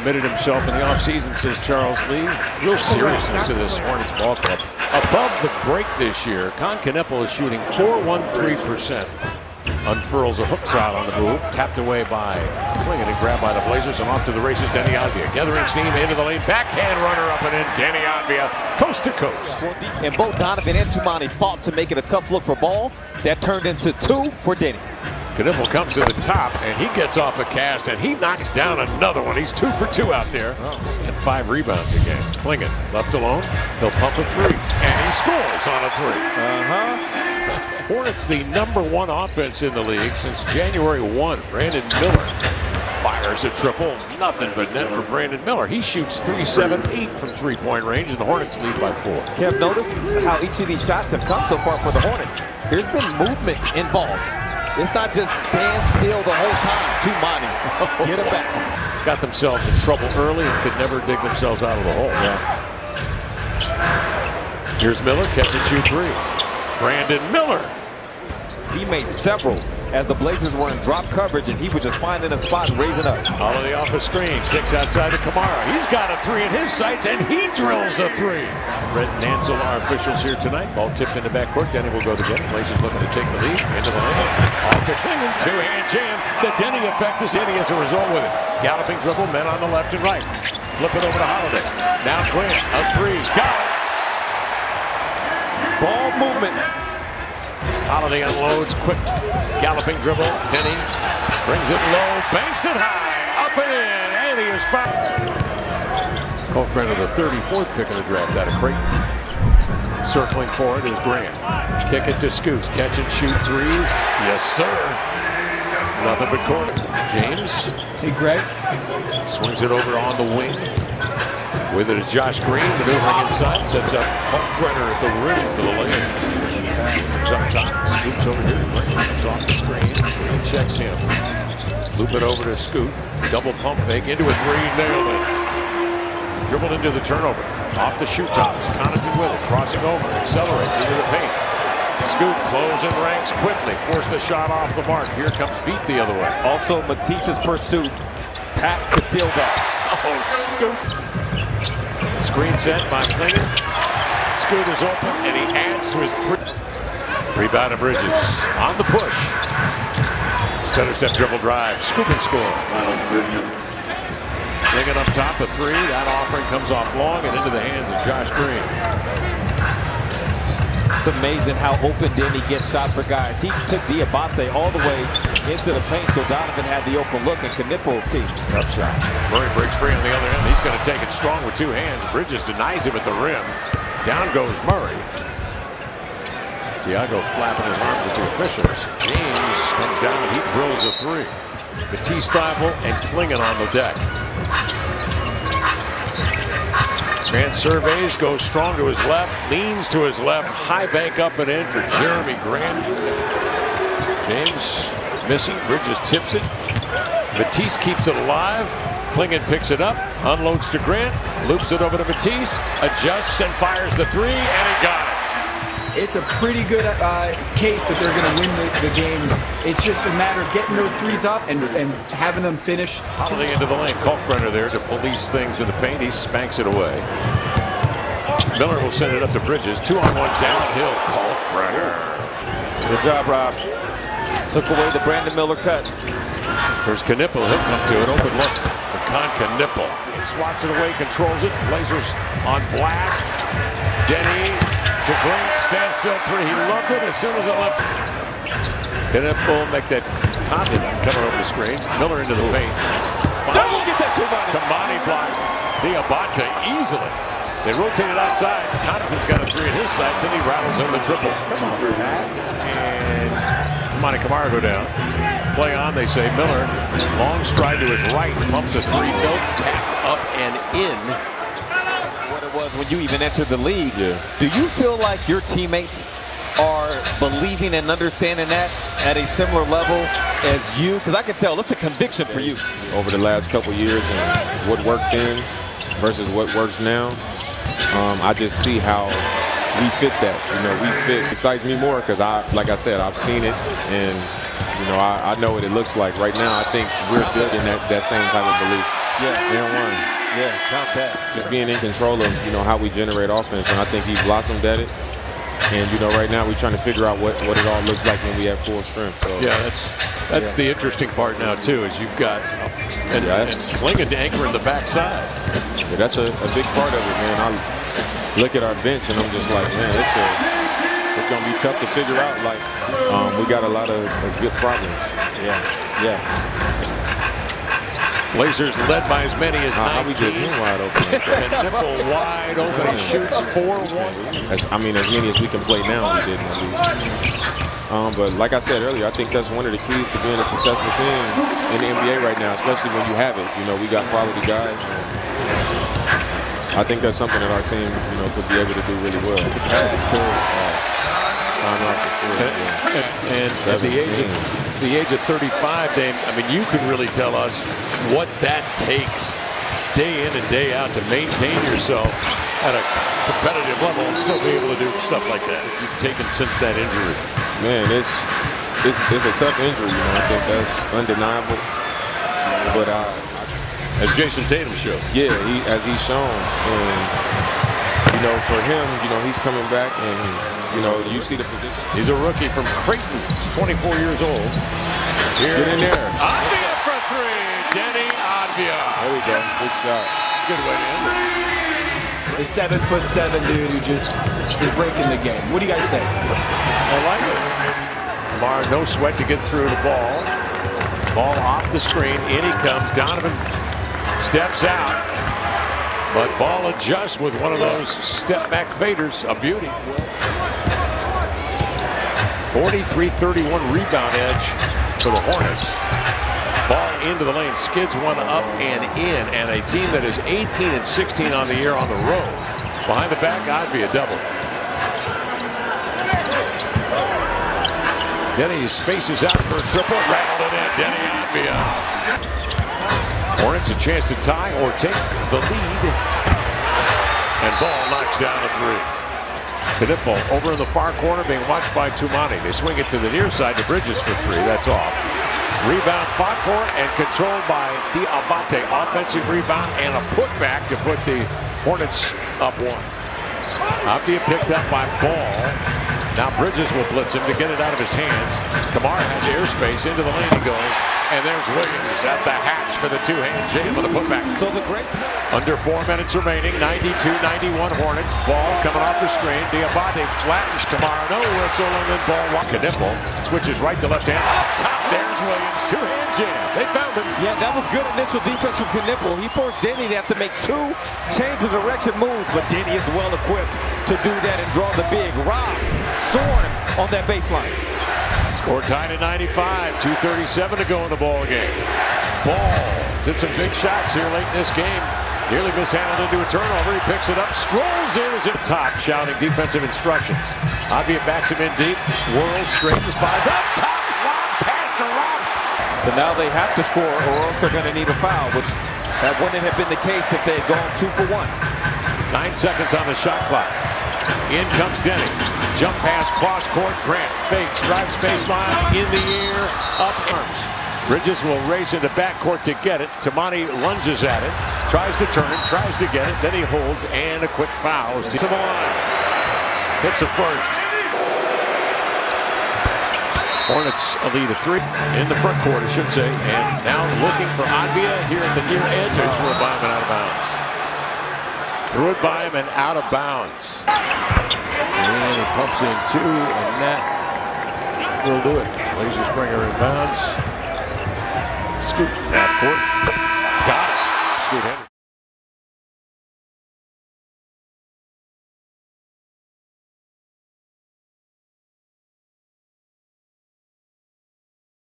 committed himself in the offseason, says Charles Lee. Real seriousness to this Hornets ball club. Above the break this year, Kneppel is shooting .413%. Unfurls a hook shot on the move, tapped away by Klingon and grabbed by the Blazers, and off to the races. Denny Advia gathering steam into the lane, backhand runner up and in. Denny Advia coast to coast. And both Donovan and Tumani fought to make it a tough look for ball. That turned into 2 for Denny. Kneppel comes to the top and he gets off a cast and he knocks down another one. He's 2 for 2 out there and 5 rebounds again. Klingon left alone, he'll pump a 3 and he scores on a 3. Hornets the #1 offense in the league since January 1. Brandon Miller fires a triple. Nothing but net for Brandon Miller. He shoots 3-7-8 from 3-point range, and the Hornets lead by 4. Kev, notice how each of these shots have come so far for the Hornets. There's been movement involved. It's not just stand still the whole time. Tumani, get it back. Got themselves in trouble early and could never dig themselves out of the hole. Here's Miller, catch and shoot 3. Brandon Miller. He made several as the Blazers were in drop coverage, and he was just finding a spot and raising up. Holiday off a screen, kicks outside to Kamara. He's got a 3 in his sights, and he drills a 3. Brett and Ansel are officials here tonight. Ball tipped into backcourt. Denny will go to get it. Blazers looking to take the lead. Into the lane. Off to Klingon. 2-hand jam. The Denny effect is Denny as a result with it. Galloping dribble, men on the left and right. Flip it over to Holiday. Now Grant, a 3. Got it. Ball movement. Holiday unloads, quick galloping dribble. Denny brings it low, banks it high, up and in, and he is fouled. Kalkbrenner, the 34th pick in the draft out of Creighton. Circling for it is Grant. Kick it to Scoot, catch and shoot 3. Yes, sir. Nothing but corner. James. Hey, Greg. Swings it over on the wing. With it is Josh Green, maneuvering inside, sets up Kalkbrenner at the rim for the lane. Comes up top, scoops over here. Comes off the screen. Green checks him. Loop it over to Scoot. Double pump fake into a 3. Nailed it. Dribbled into the turnover. Off the shoot tops. Connaughton with it. Crossing over. Accelerates into the paint. Scoot closing ranks quickly. Forced the shot off the mark. Here comes Beat the other way. Also, Matisse's pursuit. Pat could feel that. Oh, Scoot. Screen set by Klingon. Scoot is open, and he adds to his 3. Rebound to Bridges. On the push. Stutter step dribble drive. Scoop and score. Klingon up top, a 3. That offering comes off long and into the hands of Josh Green. It's amazing how open Denny gets shots for guys. He took Diabate all the way into the paint, so Donovan had the open look, and Kneppel team. Tough shot. Murray breaks free on the other end. He's going to take it strong with 2 hands. Bridges denies him at the rim. Down goes Murray. Tiago flapping his arms at the officials. James comes down and he drills a 3. Matisse, Thibault, and Klingon on the deck. Grant surveys, goes strong to his left, leans to his left, high bank up and in for Jeremy Grant. James missing, Bridges tips it. Matisse keeps it alive. Klingon picks it up, unloads to Grant, loops it over to Matisse, adjusts and fires the 3, and he got it. It's a pretty good case that they're going to win the game. It's just a matter of getting those 3s up and having them finish. Holiday into the lane. Kalkbrenner there to police things in the paint. He spanks it away. Miller will send it up to Bridges. 2-on-1 downhill. Kalkbrenner. Good job, Rob. Took away the Brandon Miller cut. Here's Kneppel. He'll come to it. Open look for Kneppel. He swats it away, controls it. Blazers on blast. Denny to Grant, standstill 3. He loved it as soon as it left. Kneppel make that confident coming over the screen. Miller into the paint. Don't get that Tumani blocks Diabate easily. They rotate it outside. Connaughton's got a 3 in his sights, and he rattles in the triple. And Tumani Kamara go down. Play on, they say. Miller, long stride to his right, pumps a 3. No tap up and in. Was when you even entered the league. Do you feel like your teammates are believing and understanding that at a similar level as you? Because I can tell it's a conviction for you. Over the last couple years and what worked then versus what works now, I just see how we fit that. We fit. It excites me more because like I said, I've seen it and I know what it looks like. Right now, I think we're building that same type of belief. Yeah. And one. Yeah, count that. Just being in control of, how we generate offense. And I think he blossomed at it. And, right now we're trying to figure out what it all looks like when we have full strength. So yeah, that's the interesting part now, too, is you've got and Klingon to anchor in the backside. Yeah, that's a big part of it, man. I look at our bench and I'm just like, man, it's going to be tough to figure out. Like, we got a lot of good problems. Yeah. Blazers led by as many as 19. How we get him wide open. And Nipple wide open. He shoots 4-1. As many as we can play now, we didn't at least. But like I said earlier, I think that's one of the keys to being a successful team in the NBA right now, especially when you have it. We got quality guys. I think that's something that our team, could be able to do really well. That's true. And at the age of 35, Dame, I mean, you can really tell us what that takes day in and day out to maintain yourself at a competitive level and still be able to do stuff like that you've taken since that injury. Man, it's a tough injury. I think that's undeniable. But as Jason Tatum showed, yeah, as he's shown, and for him, he's coming back, and you see the position. He's a rookie from Creighton. He's 24 years old. Here, get in there. Advia for three. Denny Advia. There we go. Good shot. Good way to end it. The 7'7" dude who just is breaking the game. What do you guys think? I like it. Lamar, no sweat to get through the ball. Ball off the screen. In he comes. Donovan steps out. But ball adjusts with one of those step-back faders. A beauty. 43-31 rebound edge for the Hornets. Ball into the lane. Skids one up and in. And a team that is 18-16 on the year on the road. Behind the back, Advia double. Denny spaces out for a triple. Rattled it in. Denny Advia. Hornets a chance to tie or take the lead. And Ball knocks down a three. Knipple over in the far corner being watched by Tumani. They swing it to the near side to Bridges for three. That's off. Rebound fought for and controlled by Diabate. Offensive rebound and a putback to put the Hornets up one. Abdia picked up by Ball. Now Bridges will blitz him to get it out of his hands. Kamara has airspace. Into the lane he goes. And there's Williams at the hatch for the two-hand jam with a putback. So the great. Under 4 minutes remaining. 92-91 Hornets. Ball coming off the screen. Diabate flattens Kamara. No whistle and then ball walk. Knipple switches right to left hand. Up top. There's Williams. Two-hand jam. They found him. Yeah, that was good initial defense from Knipple. He forced Denny to have to make two change of direction moves, but Denny is well equipped to do that and draw the big. Rob soaring on that baseline. Score tied at 95. 2:37 to go in the ball game. Ball hit some big shots here late in this game. Nearly mishandled into a turnover. He picks it up. Strolls in as it top, shouting defensive instructions. Advia backs him in deep. Whirls, straightens, fires up top. Long pass to Rob. So now they have to score or else they're going to need a foul, which that wouldn't have been the case if they had gone 2 for 1. 9 seconds on the shot clock. In comes Denny. Jump pass, cross court. Grant fakes, drives baseline, in the air, up arms. Bridges will race into backcourt to get it. Tamani lunges at it, tries to turn, tries to get it, then he holds, and a quick foul. To the line. Hits a first. Hornets a lead of 3 in the front court, I should say. And now looking for Advia here at the near edge. They threw it by him and out of bounds. Threw it by him and out of bounds. And he pumps in 2, and that will do it. Blazers bring her in bounds. Scoot half court. Got it. Scoot Henry.